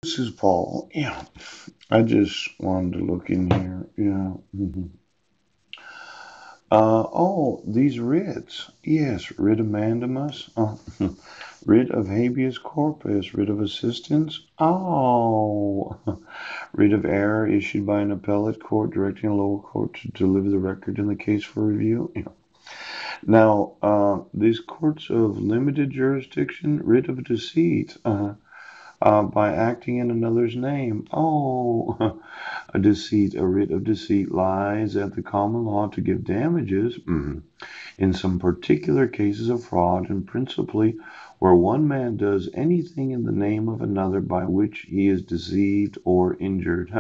This is Paul. Yeah, I just wanted to look in here. Yeah. These writs. Yes, writ of mandamus. Writ of habeas corpus. Writ of assistance. Oh, writ of error issued by an appellate court directing a lower court to deliver the record in the case for review. Yeah. Now, these courts of limited jurisdiction, writ of deceit. By acting in another's name. Oh, a deceit, a writ of deceit lies at the common law to give damages in some particular cases of fraud, and principally where one man does anything in the name of another by which he is deceived or injured,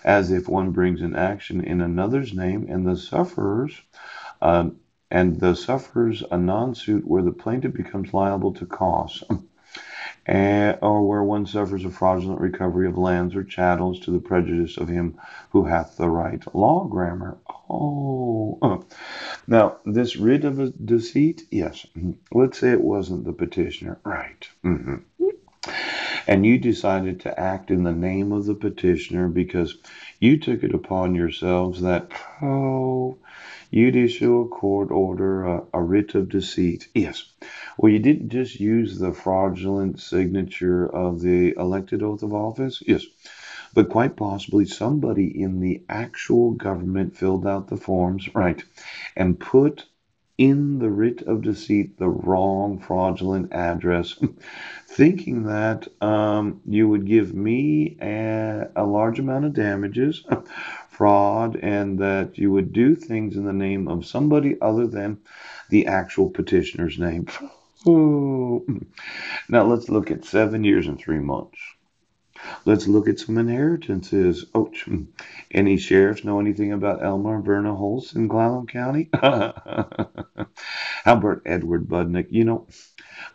as if one brings an action in another's name uh, and the sufferers a non-suit where the plaintiff becomes liable to costs. Or where one suffers a fraudulent recovery of lands or chattels to the prejudice of him who hath the right. Law grammar. Oh. Now, this writ of a deceit, yes. Let's say it wasn't the petitioner. Right. And you decided to act in the name of the petitioner because you took it upon yourselves that, you'd issue a court order, a writ of deceit. Yes. Well, you didn't just use the fraudulent signature of the elected oath of office. Yes. But quite possibly somebody in the actual government filled out the forms, right, and put in the writ of deceit the wrong fraudulent address, thinking that you would give me a large amount of damages, fraud, and that you would do things in the name of somebody other than the actual petitioner's name. Ooh. Now let's look at 7 years and 3 months. Let's look at some inheritances. Oh, any sheriffs know anything about Elmer and Verna Holst in Clallam County? How about Edward Budnick?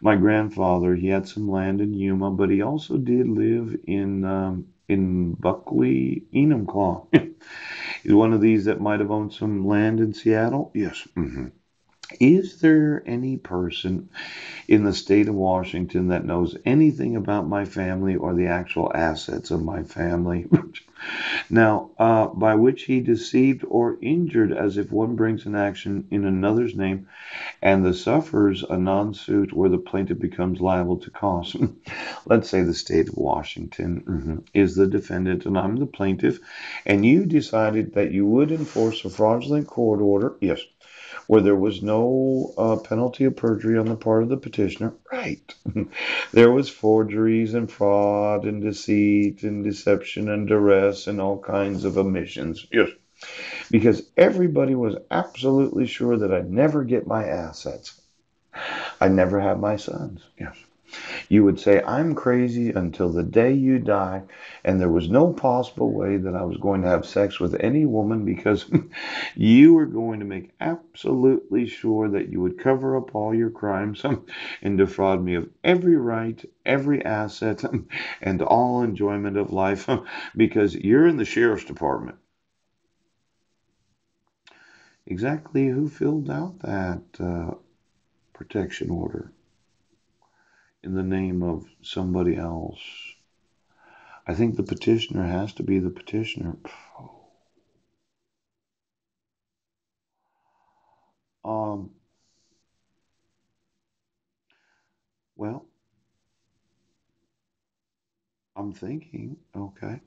My grandfather, he had some land in Yuma, but he also did live in Buckley, Enumclaw. He's one of these that might have owned some land in Seattle. Yes. Is there any person in the state of Washington that knows anything about my family or the actual assets of my family? Now, by which he deceived or injured as if one brings an action in another's name and the suffers a non-suit where the plaintiff becomes liable to costs. Let's say the state of Washington is the defendant and I'm the plaintiff, and you decided that you would enforce a fraudulent court order, yes, where there was no penalty of perjury on the part of the petitioner. Right. There was forgeries and fraud and deceit and deception and duress and all kinds of omissions. Yes. Because everybody was absolutely sure that I'd never get my assets. I'd never have my sons. Yes. You would say, I'm crazy until the day you die, and there was no possible way that I was going to have sex with any woman because you were going to make absolutely sure that you would cover up all your crimes and defraud me of every right, every asset, and all enjoyment of life because you're in the sheriff's department. Exactly who filled out that protection order in the name of somebody else? I think the petitioner has to be the petitioner. Um, well, I'm thinking, okay,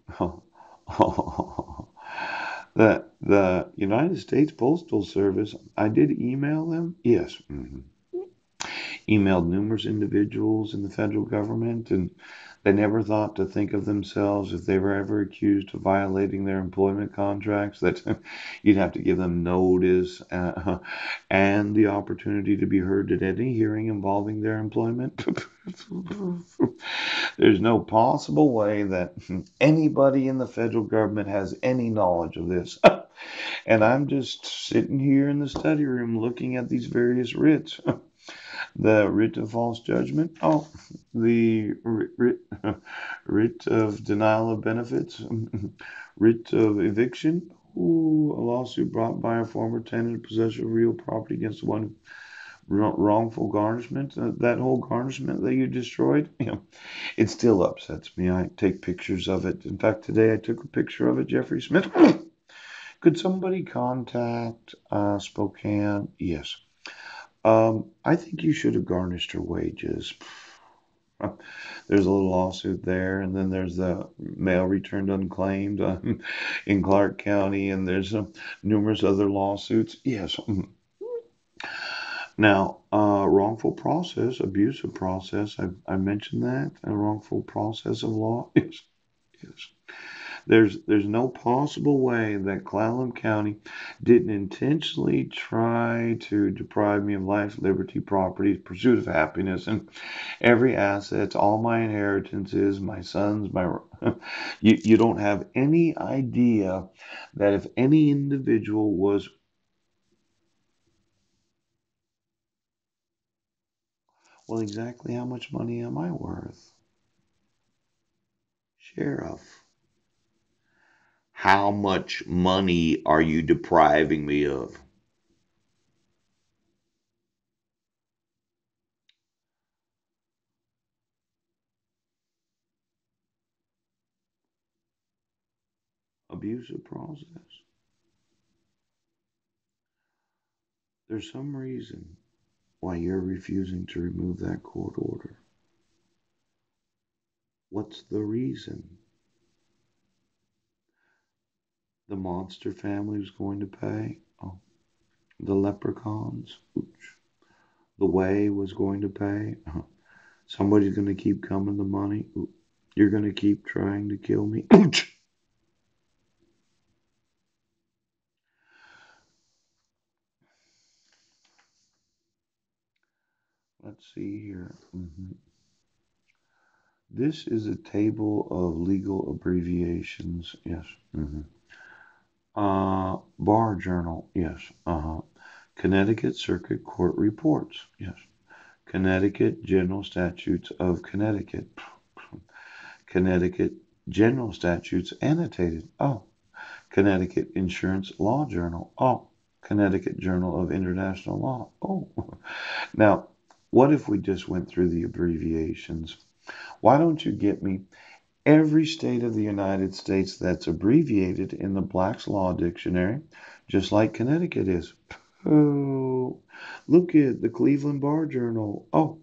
that the United States Postal Service, I did email them. Yes. Emailed numerous individuals in the federal government, and they never thought to think of themselves if they were ever accused of violating their employment contracts, that you'd have to give them notice and the opportunity to be heard at any hearing involving their employment. There's no possible way that anybody in the federal government has any knowledge of this. And I'm just sitting here in the study room looking at these various writs. The writ of false judgment. Oh, the writ of denial of benefits. Writ of eviction. Ooh, a lawsuit brought by a former tenant in possession of real property against the one wrongful garnishment, that whole garnishment that you destroyed, it still upsets me. I take pictures of it. In fact, today I took a picture of it, Jeffrey Smith. Could somebody contact Spokane? Yes. I think you should have garnished her wages. There's a little lawsuit there, and then there's the mail returned unclaimed in Clark County, and there's numerous other lawsuits. Yes. Now, wrongful process, abusive process. I mentioned that a wrongful process of law. Yes, yes. There's no possible way that Clallam County didn't intentionally try to deprive me of life, liberty, property, pursuit of happiness, and every asset, all my inheritances, my sons, my you don't have any idea that if any individual was, well, exactly how much money am I worth? Sheriff, how much money are you depriving me of? Abusive process. There's some reason why you're refusing to remove that court order. What's the reason? The monster family was going to pay? Oh, the leprechauns? Ooch. The way was going to pay? Somebody's going to keep coming the money? Ooh. You're going to keep trying to kill me? Ouch. Let's see here. This is a table of legal abbreviations. Yes. Bar Journal. Yes. Connecticut Circuit Court Reports. Yes. Connecticut General Statutes of Connecticut. Connecticut General Statutes Annotated. Oh. Connecticut Insurance Law Journal. Oh. Connecticut Journal of International Law. Oh. Now, what if we just went through the abbreviations? Why don't you get me every state of the United States that's abbreviated in the Black's Law Dictionary, just like Connecticut is? Oh, look at the Cleveland Bar Journal. Oh,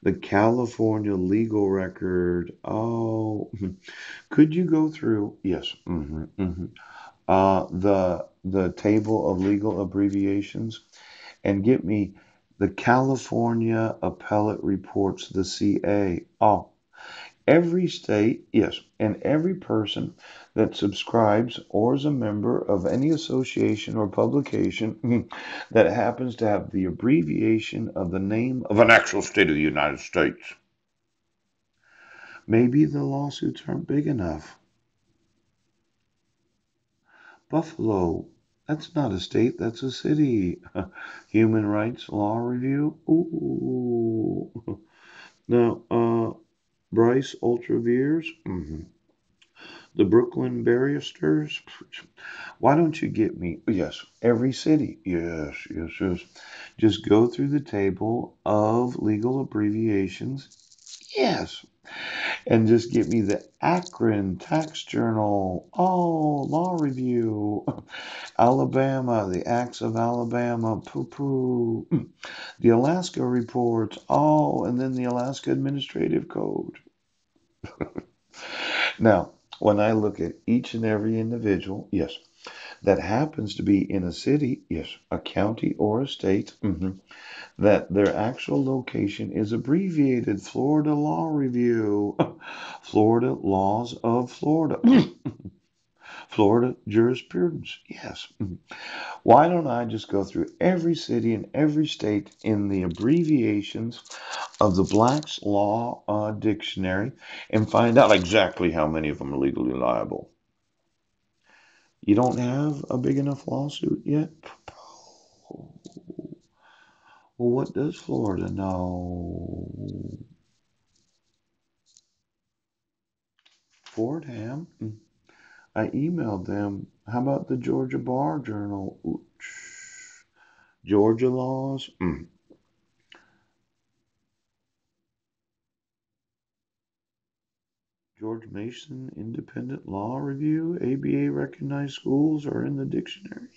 the California Legal Record. Oh, could you go through? Yes. The table of legal abbreviations and get me the California Appellate Reports, the CA. Oh, every state, yes, and every person that subscribes or is a member of any association or publication that happens to have the abbreviation of the name of an actual state of the United States. Maybe the lawsuits aren't big enough. Buffalo, that's not a state, that's a city. Human Rights Law Review. Ooh. Now, Bryce Ultraviers. The Brooklyn Barristers. Why don't you get me? Yes, every city. Yes, yes, yes. Just go through the table of legal abbreviations. Yes. And just get me the Akron Tax Journal. Oh, Law Review. Alabama, the Acts of Alabama. Poo poo. The Alaska Reports. Oh, and then the Alaska Administrative Code. Now, when I look at each and every individual, yes, that happens to be in a city, yes, a county or a state, that their actual location is abbreviated Florida Law Review, Florida Laws of Florida, Florida Jurisprudence, yes. Why don't I just go through every city and every state in the abbreviations of the Black's Law Dictionary and find out exactly how many of them are legally liable? You don't have a big enough lawsuit yet? Well, what does Florida know? Fordham? I emailed them. How about the Georgia Bar Journal? Ooch. Georgia laws? George Mason Independent Law Review. ABA recognized schools are in the dictionary.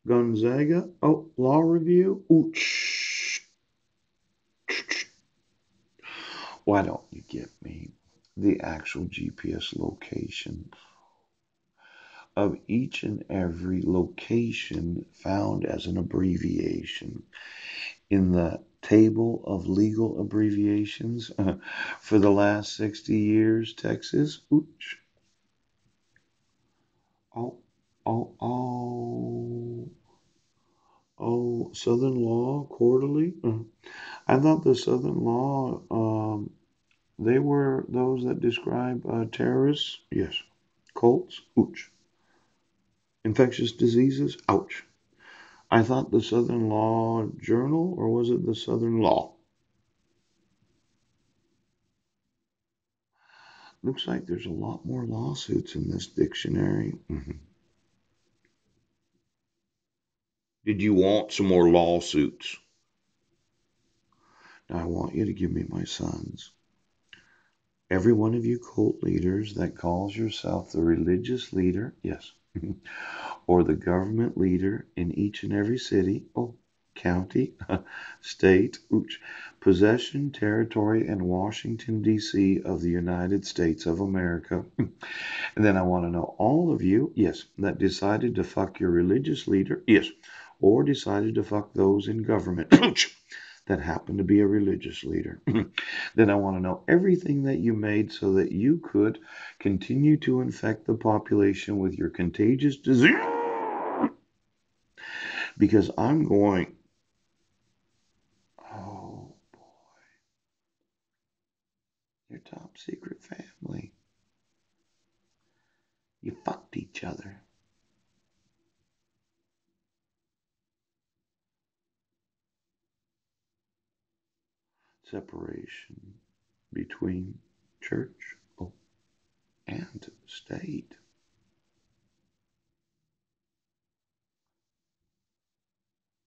Gonzaga. Oh, Law Review. Ooch. Why don't you give me the actual GPS location of each and every location found as an abbreviation in the table of legal abbreviations for the last 60 years, Texas? Ooch. Oh, oh, oh. Oh, Southern Law Quarterly? I thought the Southern Law, they were those that describe terrorists? Yes. Cults? Ouch. Infectious diseases? Ouch. I thought the Southern Law Journal, or was it the Southern Law? Looks like there's a lot more lawsuits in this dictionary. Did you want some more lawsuits? Now I want you to give me my sons. Every one of you cult leaders that calls yourself the religious leader, yes, or the government leader in each and every city, oh, county, state, ooch, possession, territory, and Washington, D.C. of the United States of America. And then I want to know all of you, yes, that decided to fuck your religious leader, yes, or decided to fuck those in government that happen to be a religious leader. Then I want to know everything that you made so that you could continue to infect the population with your contagious disease. Because I'm going, oh, your top secret family. You fucked each other. Separation between church and state.